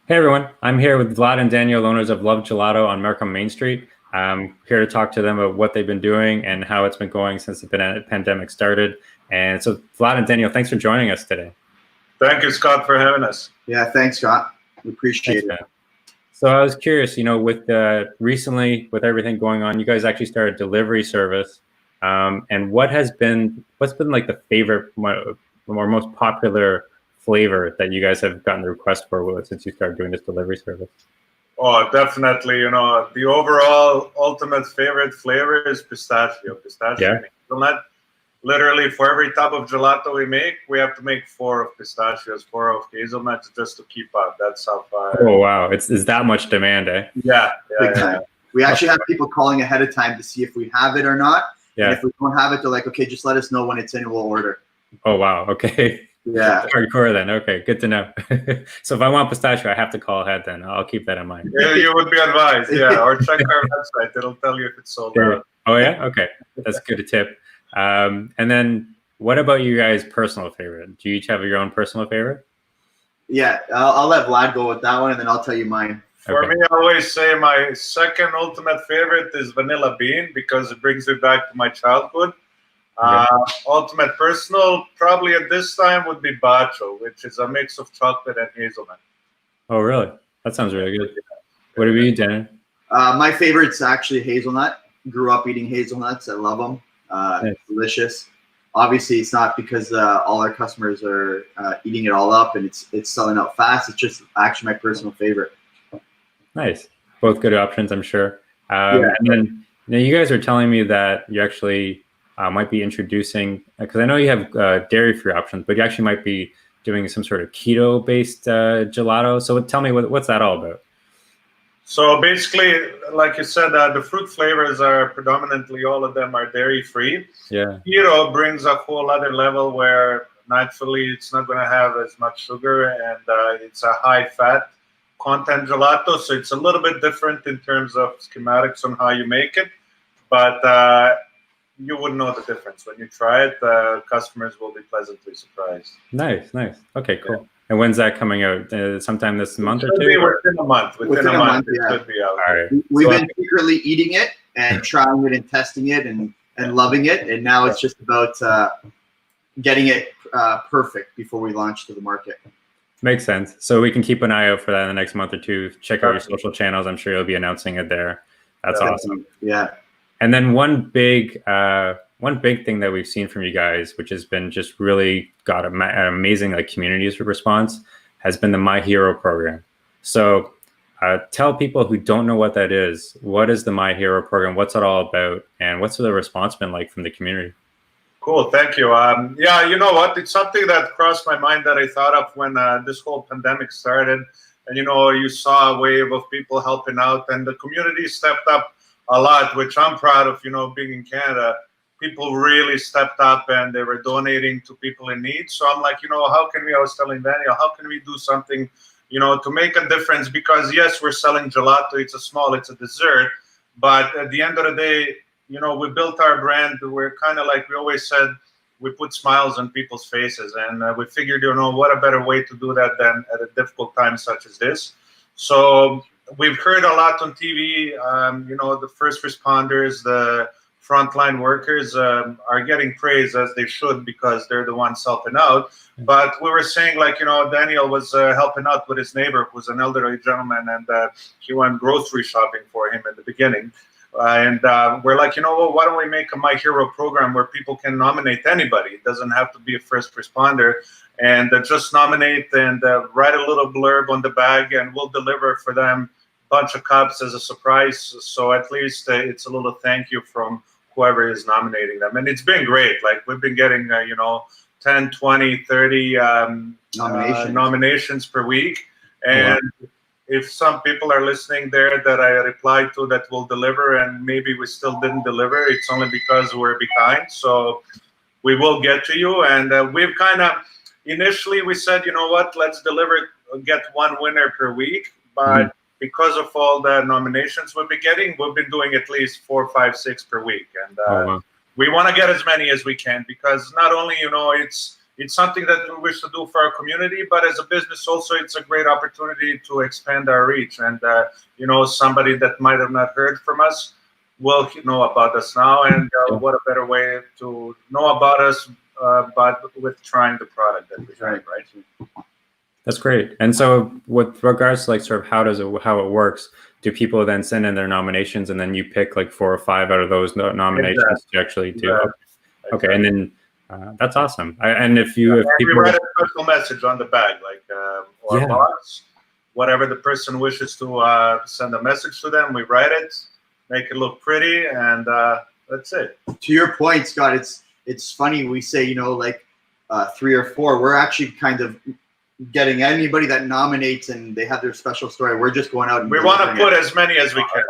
Hey everyone, I'm here with Vlad and Daniel, owners of Love Gelato on Markham Main Street. I'm here to talk to them about what they've been doing and how it's been going since the pandemic started. And so, Vlad and Daniel, thanks for joining us today. Thank you, Scott, for having us. Yeah, thanks, Scott. We appreciate Thanks, it. So I was curious, with recently with everything going on, you guys actually started delivery service. And what's been like the favorite or most popular flavor that you guys have gotten the request for since you started doing this delivery service? Oh, definitely. The overall ultimate favorite flavor is pistachio. Pistachio and hazelnut. Literally, for every tub of gelato we make, we have to make 4 of pistachios, 4 of hazelnuts just to keep up. That's how far. Oh, wow. It's that much demand, eh? Yeah. We actually have people calling ahead of time to see if we have it or not. Yeah. And if we don't have it, they're like, okay, just let us know when it's in and we'll order. Oh, wow. Okay. Yeah. Hardcore then. Okay, good to know. So if I want pistachio, I have to call ahead then. I'll keep that in mind. Yeah, you would be advised. Yeah. Or check our website. It'll tell you if it's sold out. Oh, yeah? Okay. That's good to tip. And then what about you guys' personal favorite? Do you each have your own personal favorite? Yeah, I'll let Vlad go with that one, and then I'll tell you mine. For me, I always say my second ultimate favorite is vanilla bean because it brings me back to my childhood. Ultimate personal, probably at this time, would be bacho, which is a mix of chocolate and hazelnut. Oh, really? That sounds really good. What about you, Dan? My favorite's actually hazelnut. Grew up eating hazelnuts. I love them. Nice. Delicious. Obviously, it's not because all our customers are eating it all up and it's selling out fast. It's just actually my personal favorite. Nice. Both good options, I'm sure. And then you guys are telling me that you actually might be introducing, because I know you have dairy-free options, but you actually might be doing some sort of keto-based gelato. So tell me, what's that all about? So basically, like you said, the fruit flavors are predominantly, all of them are dairy-free. Yeah. Keto brings a whole other level where naturally it's not going to have as much sugar and it's a high-fat content gelato. So it's a little bit different in terms of schematics on how you make it. But you wouldn't know the difference. When you try it, customers will be pleasantly surprised. Nice. Okay, cool. Yeah. And when's that coming out? Sometime this month or two? Within a month. Within a month, it should be out. All right. We've been secretly eating it and trying it and testing it and loving it. And now it's just about getting it perfect before we launch to the market. Makes sense. So we can keep an eye out for that in the next month or two. Check out your social channels. I'm sure you'll be announcing it there. That's awesome. Yeah. And then one big thing that we've seen from you guys, which has been just really got an amazing community response, has been the My Hero program. So tell people who don't know what that is, what is the My Hero program? What's it all about? And what's the response been like from the community? Cool, thank you. Yeah, you know what? It's something that crossed my mind that I thought of when this whole pandemic started. And, you saw a wave of people helping out and the community stepped up a lot, which I'm proud of, being in Canada. People really stepped up and they were donating to people in need. So I'm like, how can we, I was telling Daniel, how can we do something, to make a difference? Because yes, we're selling gelato, it's a dessert, but at the end of the day, we built our brand. We're kind of like we always said, we put smiles on people's faces, and we figured, what a better way to do that than at a difficult time such as this. So we've heard a lot on TV, the first responders, the frontline workers are getting praise as they should because they're the ones helping out. But we were saying, Daniel was helping out with his neighbor who's an elderly gentleman, and he went grocery shopping for him in the beginning. And we're like, why don't we make a My Hero program where people can nominate anybody? It doesn't have to be a first responder. And just nominate and write a little blurb on the bag, and we'll deliver for them a bunch of cups as a surprise. So at least it's a little thank you from whoever is nominating them. And it's been great. We've been getting, 10, 20, 30 nominations per week. And if some people are listening there that I replied to that will deliver and maybe we still didn't deliver, it's only because we're behind. So we will get to you. And we've kind of, initially we said, let's deliver, get one winner per week. But because of all the nominations we've been getting, we've been doing at least 4, 5, 6 per week. And we want to get as many as we can because not only, it's something that we wish to do for our community, but as a business also, it's a great opportunity to expand our reach. And, you know, somebody that might have not heard from us will know about us now. And what a better way to know about us, but with trying the product that we have, right? That's great. And so with regards to like sort of how it works, do people then send in their nominations and then you pick like 4 or 5 out of those nominations to actually do? Exactly. Okay. And then that's awesome. And if people we write a personal message on the bag, like or box, whatever the person wishes to send a message to them, we write it, make it look pretty, and that's it. To your point, Scott, it's funny we say, you know, like 3 or 4. We're actually kind of getting anybody that nominates and they have their special story. We're just going out and we want to put as many as we can.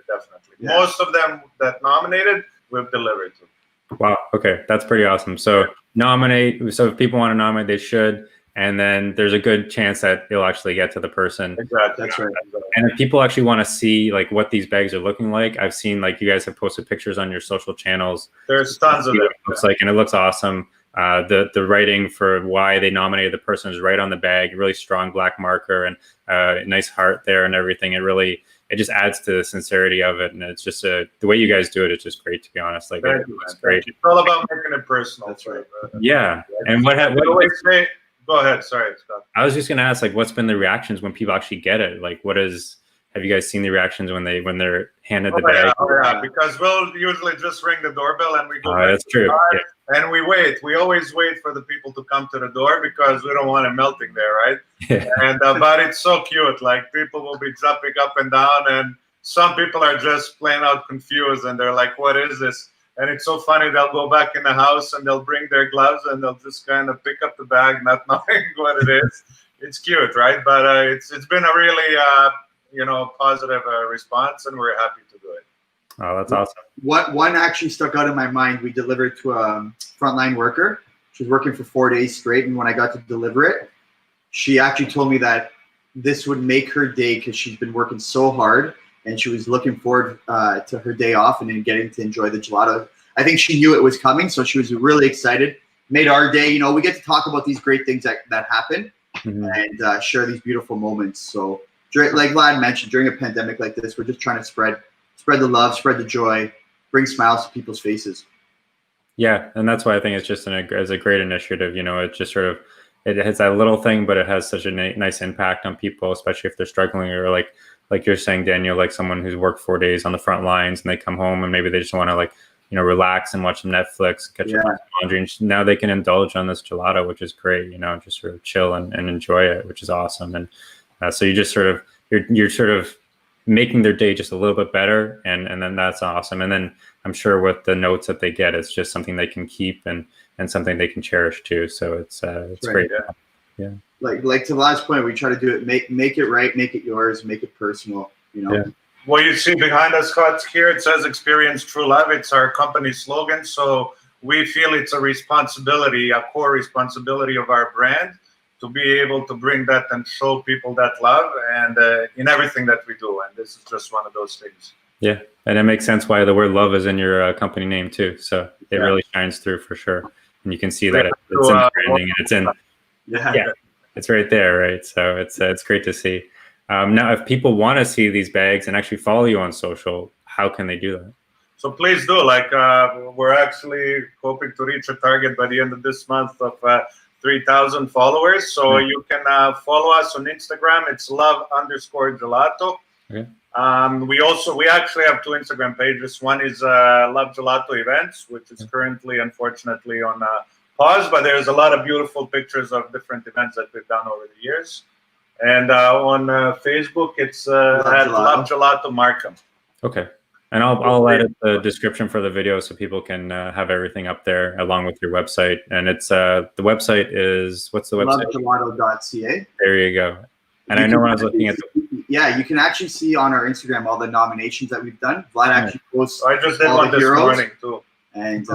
Definitely. Yeah. Most of them that nominated, we've delivered to. Wow. Okay. That's pretty awesome. So nominate. So if people want to nominate, they should. And then there's a good chance that you'll actually get to the person. Exactly. That's right. And if people actually want to see like what these bags are looking like, I've seen like you guys have posted pictures on your social channels. There's tons of them. It looks like, and it looks awesome. The writing for why they nominated the person is right on the bag, really strong black marker and a nice heart there and everything. It just adds to the sincerity of it. And it's just the way you guys do it. It's just great, to be honest. Like it's great. It's all about making it personal. That's right. Yeah. And what go ahead. Sorry, Scott. I was just going to ask, like, what's been the reactions when people actually get it? Like, have you guys seen the reactions when they're handed the bag? Yeah, because we'll usually just ring the doorbell and we go back that's true. Yeah. And we wait. We always wait for the people to come to the door because we don't want it melting there, right? Yeah. And but it's so cute. Like people will be jumping up and down, and some people are just plain out confused, and they're like, "What is this?" And it's so funny. They'll go back in the house and they'll bring their gloves and they'll just kind of pick up the bag, not knowing what it is. It's cute, right? But it's been a really positive response, and we're happy to do it. Oh, that's awesome. One actually stuck out in my mind. We delivered to a frontline worker. She was working for 4 days straight, and when I got to deliver it, she actually told me that this would make her day because she's been working so hard, and she was looking forward to her day off and then getting to enjoy the gelato. I think she knew it was coming, so she was really excited. Made our day. You know, we get to talk about these great things that happen and share these beautiful moments. So, like Vlad mentioned, during a pandemic like this, we're just trying to spread the love, spread the joy, bring smiles to people's faces. Yeah, and that's why I think it's just as a great initiative. You know, it just sort of it has that little thing, but it has such a nice impact on people, especially if they're struggling or like you're saying, Daniel, like someone who's worked 4 days on the front lines and they come home and maybe they just want to relax and watch some Netflix, catch up on laundry, and now they can indulge on this gelato, which is great. You know, just sort of chill and enjoy it, which is awesome. And so you just sort of you're sort of making their day just a little bit better, and then that's awesome. And then I'm sure with the notes that they get, it's just something they can keep and something they can cherish too. So it's great. Yeah. Like to the last point, we try to do it, make it right, make it yours, make it personal. You know. Yeah. Well, you see behind us, Scott, here it says "Experience True Love." It's our company slogan. So we feel it's a responsibility, a core responsibility of our brand, to be able to bring that and show people that love and in everything that we do. And this is just one of those things. Yeah. And it makes sense why the word love is in your company name too. So it really shines through for sure. And you can see that it's in the branding and it's in, it's right there, right? So it's great to see. Now, if people want to see these bags and actually follow you on social, how can they do that? So please do. Like we're actually hoping to reach a target by the end of this month of 3,000 followers. So you can follow us on Instagram. It's love_gelato. Okay. We actually have 2 Instagram pages. One is Love Gelato Events, which is currently, unfortunately, on pause, but there's a lot of beautiful pictures of different events that we've done over the years. And on Facebook, it's at Love Gelato Markham. Okay. And I'll edit the description for the video so people can have everything up there along with your website. And it's the website is, what's the website? Lovegelato.ca. There you go. And I know when I was looking at you can actually see on our Instagram all the nominations that we've done. Vlad actually posts I just did one this morning too. And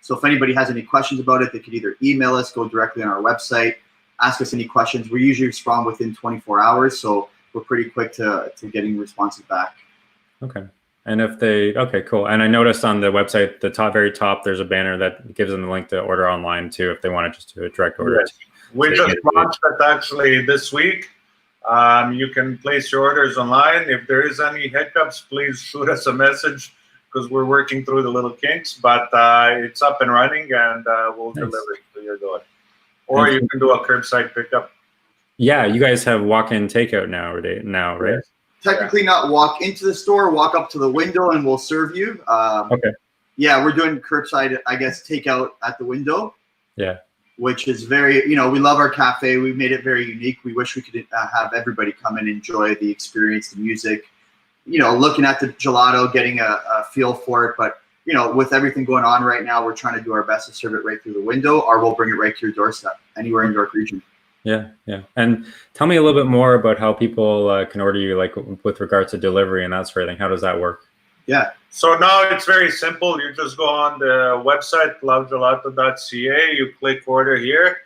so if anybody has any questions about it, they could either email us, go directly on our website, ask us any questions. We usually respond within 24 hours, so we're pretty quick to getting responses back. Okay. And if they, okay, cool. And I noticed on the website, the very top, there's a banner that gives them the link to order online too, if they want to just do a direct order. Yes. We just launched it actually this week. You can place your orders online. If there is any hiccups, please shoot us a message because we're working through the little kinks, but it's up and running, and we'll deliver it to your door. Or you can do a curbside pickup. Yeah, you guys have walk-in takeout now, right? Yes. Technically not walk into the store, walk up to the window and we'll serve you. Okay. Yeah, we're doing curbside, I guess, takeout at the window. Yeah. Which is very, we love our cafe. We made it very unique. We wish we could have everybody come and enjoy the experience, the music, looking at the gelato, getting a feel for it. But, with everything going on right now, we're trying to do our best to serve it right through the window, or we'll bring it right to your doorstep anywhere in York Region. Yeah, yeah. And tell me a little bit more about how people can order you, like with regards to delivery and that sort of thing. How does that work? Yeah. So now it's very simple. You just go on the website, lovegelato.ca. You click order here.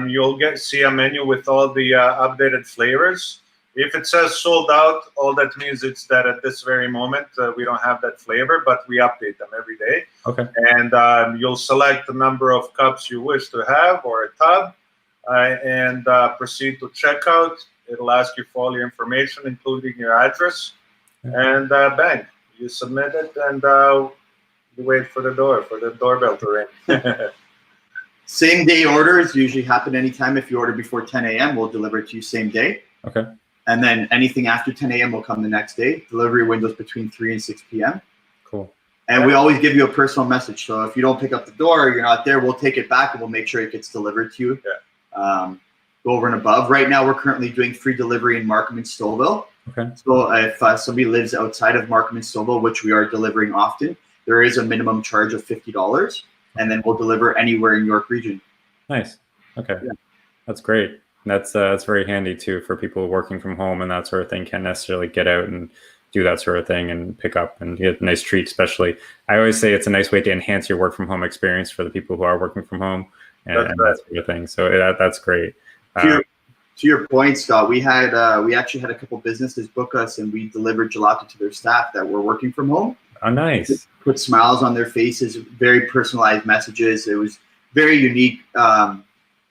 You'll see a menu with all the updated flavors. If it says sold out, all that means it's that at this very moment, we don't have that flavor, but we update them every day. Okay. And you'll select the number of cups you wish to have or a tub. And proceed to checkout. It'll ask you for all your information, including your address, and bang, you submit it, and you wait for the doorbell to ring. Same day orders usually happen anytime. If you order before 10 a.m., we'll deliver it to you same day. Okay. And then anything after 10 a.m. will come the next day. Delivery windows between 3 and 6 p.m. Cool. And we always give you a personal message. So if you don't pick up the door, you're not there, we'll take it back and we'll make sure it gets delivered to you. Yeah. Go over and above. Right now, we're currently doing free delivery in Markham and Stouffville. Okay. So if somebody lives outside of Markham and Stouffville, which we are delivering often, there is a minimum charge of $50, and then we'll deliver anywhere in York Region. Nice. Okay. Yeah. That's great. That's very handy too for people working from home and that sort of thing. Can't necessarily get out and do that sort of thing and pick up and get a nice treat. Especially, I always say it's a nice way to enhance your work from home experience for the people who are working from home. And that sort of thing. So that's great. To your point, Scott, we actually had a couple businesses book us, and we delivered gelato to their staff that were working from home. Oh, nice. Put smiles on their faces, very personalized messages. It was very unique, and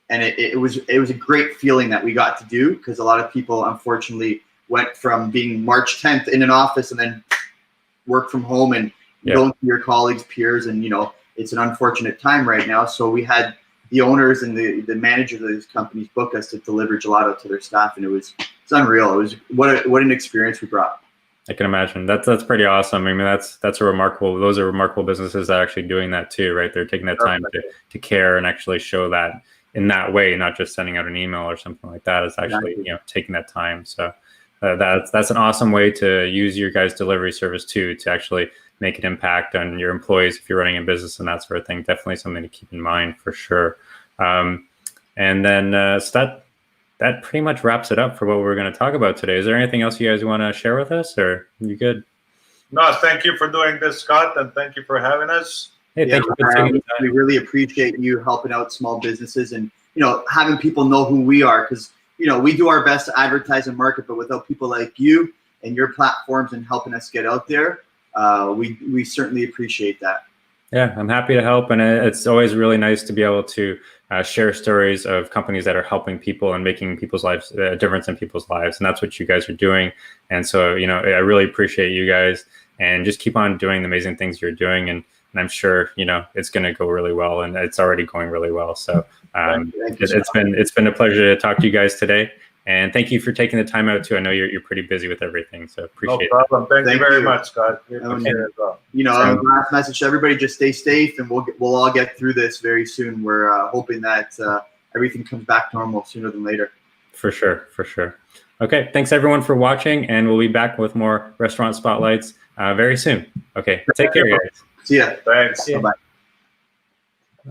it was a great feeling that we got to do, because a lot of people unfortunately went from being March 10th in an office and then work from home and going to your colleagues, peers, and it's an unfortunate time right now. So we had the owners and the managers of these companies book us to deliver gelato to their staff, and it's unreal. It was what an experience we brought. I can imagine. That's pretty awesome. I mean, those are remarkable businesses that are actually doing that too, right? They're taking that time to care and actually show that in that way, not just sending out an email or something like that. It's actually taking that time. So that's an awesome way to use your guys' delivery service too, to actually make an impact on your employees if you're running a business and that sort of thing. Definitely something to keep in mind for sure. And then so that pretty much wraps it up for what we're going to talk about today. Is there anything else you guys want to share with us, or you good? No, thank you for doing this, Scott, and thank you for having us. Hey, thank you for taking the time. We really appreciate you helping out small businesses and having people know who we are, because we do our best to advertise and market, but without people like you and your platforms and helping us get out there, we certainly appreciate that. Yeah, I'm happy to help, and it's always really nice to be able to share stories of companies that are helping people and making people's lives a difference in people's lives, and that's what you guys are doing. And so, I really appreciate you guys, and just keep on doing the amazing things you're doing, and I'm sure it's going to go really well, and it's already going really well. So it's been a pleasure to talk to you guys today. And thank you for taking the time out too. I know you're pretty busy with everything, so appreciate it. No problem. Thank you very much, Scott. We appreciate it as well. Last message to everybody: just stay safe, and we'll all get through this very soon. We're hoping that everything comes back normal sooner than later. For sure. Okay, thanks everyone for watching, and we'll be back with more restaurant spotlights very soon. Okay, take care, guys. See ya. Thanks. Bye-bye.